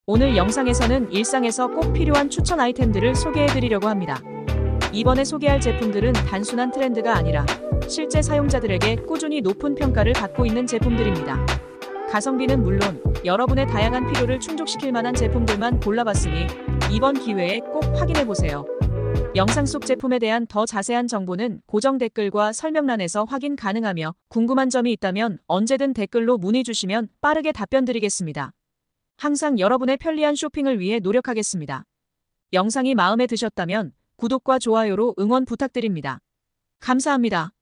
오늘 영상에서는 일상에서 꼭 필요한 추천 아이템들을 소개해드리려고 합니다. 이번에 소개할 제품들은 단순한 트렌드가 아니라 실제 사용자들에게 꾸준히 높은 평가를 받고 있는 제품들입니다. 가성비는 물론 여러분의 다양한 필요를 충족시킬 만한 제품들만 골라봤으니 이번 기회에 꼭 확인해보세요. 영상 속 제품에 대한 더 자세한 정보는 고정 댓글과 설명란에서 확인 가능하며 궁금한 점이 있다면 언제든 댓글로 문의 주시면 빠르게 답변 드리겠습니다. 항상 여러분의 편리한 쇼핑을 위해 노력하겠습니다. 영상이 마음에 드셨다면 구독과 좋아요로 응원 부탁드립니다. 감사합니다.